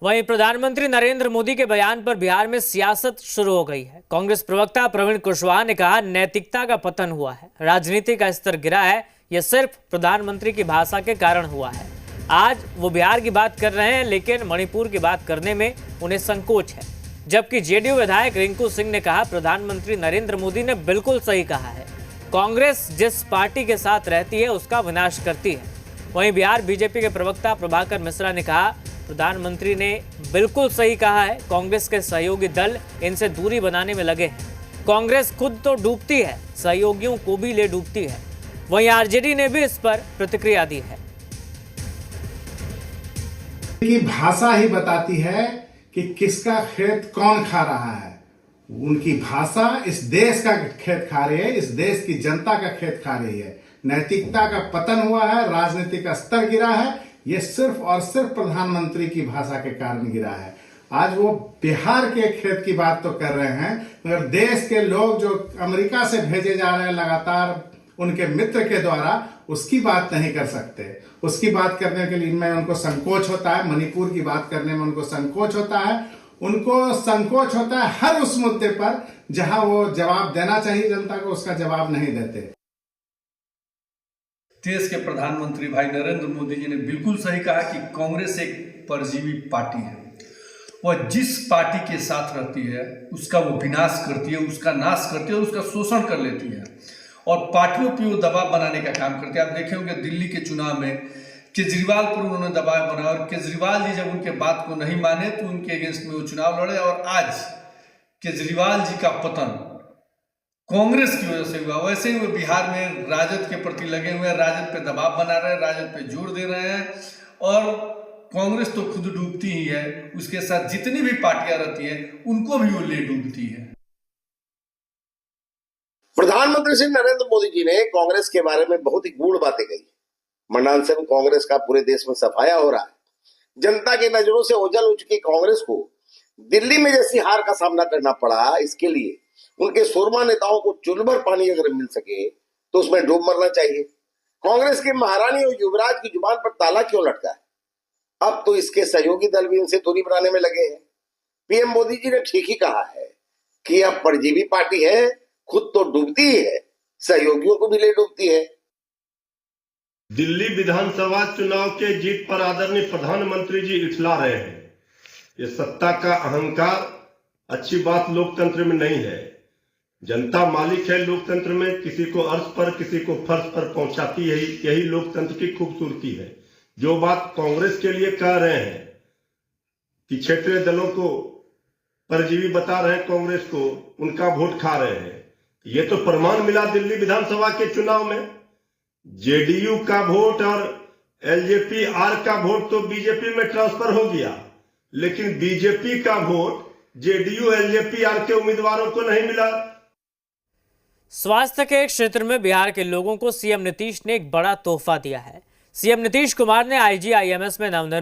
वहीं प्रधानमंत्री नरेंद्र मोदी के बयान पर बिहार में सियासत शुरू हो गई है। कांग्रेस प्रवक्ता प्रवीण कुशवाहा ने कहा, नैतिकता का पतन हुआ है, राजनीति का स्तर गिरा है, यह सिर्फ प्रधानमंत्री की भाषा के कारण हुआ है। आज वो बिहार की बात कर रहे हैं, लेकिन मणिपुर की बात करने में उन्हें संकोच है। जबकि जेडीयू विधायक रिंकू सिंह ने कहा, प्रधानमंत्री नरेंद्र मोदी ने बिल्कुल सही कहा है, कांग्रेस जिस पार्टी के साथ रहती है उसका विनाश करती है। वहीं बिहार बीजेपी के प्रवक्ता प्रभाकर मिश्रा ने कहा, प्रधानमंत्री ने बिल्कुल सही कहा है, कांग्रेस के सहयोगी दल इनसे दूरी बनाने में लगे हैं। कांग्रेस खुद तो डूबती है, सहयोगियों को भी ले डूबती है। वहीं आरजेडी ने भी इस पर प्रतिक्रिया दी है। की भाषा ही बताती है कि किसका खेत कौन खा रहा है। उनकी भाषा इस देश का खेत खा रही है, इस देश की जनता का खेत खा रही है। नैतिकता का पतन हुआ है, राजनीति का स्तर गिरा है। ये सिर्फ और सिर्फ प्रधानमंत्री की भाषा के कारण गिरा है। आज वो बिहार के खेत की बात तो कर रहे हैं, मगर देश के लोग जो अमेरिका से भेजे जा रहे हैं लगातार उनके मित्र के द्वारा, उसकी बात नहीं कर सकते। उसकी बात करने के लिए इनमें उनको संकोच होता है। मणिपुर की बात करने में उनको संकोच होता है। उनको संकोच होता है हर उस मुद्दे पर जहां वो जवाब देना चाहिए जनता को, उसका जवाब नहीं देते। देश के प्रधानमंत्री भाई नरेंद्र मोदी जी ने बिल्कुल सही कहा कि कांग्रेस एक परजीवी पार्टी है। वह जिस पार्टी के साथ रहती है उसका वो विनाश करती है, उसका नाश करती है और उसका शोषण कर लेती है और पार्टियों पर वो दबाव बनाने का काम करती है। आप देखे होंगे दिल्ली के चुनाव में केजरीवाल पर उन्होंने दबाव बनाया और केजरीवाल जी जब उनके बात को नहीं माने तो उनके अगेंस्ट में वो चुनाव लड़े और आज केजरीवाल जी का पतन कांग्रेस की वजह से हुआ। वैसे ही वो बिहार में राजद के प्रति लगे हुए हैं, राजद पे दबाव बना रहे हैं, राजद पे जोर दे रहे हैं और कांग्रेस तो खुद डूबती ही है, उसके साथ जितनी भी पार्टियां रहती हैं उनको भी वो ले डूबती है। प्रधानमंत्री श्री नरेंद्र मोदी जी ने कांग्रेस के बारे में बहुत ही गूढ़ बातें कही। मंडांचल कांग्रेस का पूरे देश में सफाया हो रहा है। जनता की नजरों से ओझल हो चुकी कांग्रेस को दिल्ली में जैसी हार का सामना करना पड़ा, इसके लिए उनके सूरमा नेताओं को चुलभर पानी अगर मिल सके तो उसमें डूब मरना चाहिए। कांग्रेस के महारानी और युवराज की जुबान पर ताला क्यों लटका है? अब तो इसके सहयोगी दल भी इनसे दूरी बनाने में लगे हैं। पीएम मोदी जी ने ठीक ही कहा है कि अब परजीवी पार्टी है, खुद तो डूबती ही है, सहयोगियों को भी ले डूबती है। दिल्ली विधानसभा चुनाव के जीत पर आदरणीय प्रधानमंत्री जी इठला रहे हैं। ये सत्ता का अहंकार अच्छी बात लोकतंत्र में नहीं है। जनता मालिक है लोकतंत्र में, किसी को अर्श पर किसी को फर्श पर पहुंचाती है, यही लोकतंत्र की खूबसूरती है। जो बात कांग्रेस के लिए कह रहे हैं कि क्षेत्रीय दलों को परजीवी बता रहे हैं, कांग्रेस को उनका वोट खा रहे हैं, ये तो प्रमाण मिला दिल्ली विधानसभा के चुनाव में। जेडीयू का वोट और एलजेपी आर का वोट तो बीजेपी में ट्रांसफर हो गया, लेकिन बीजेपी का वोट जेडीयू एलजेपी आर के उम्मीदवारों को नहीं मिला। स्वास्थ्य के क्षेत्र में बिहार के लोगों को सीएम नीतीश ने एक बड़ा तोहफा दिया है। सीएम नीतीश कुमार ने आईजीआईएमएस में नवनिर्मित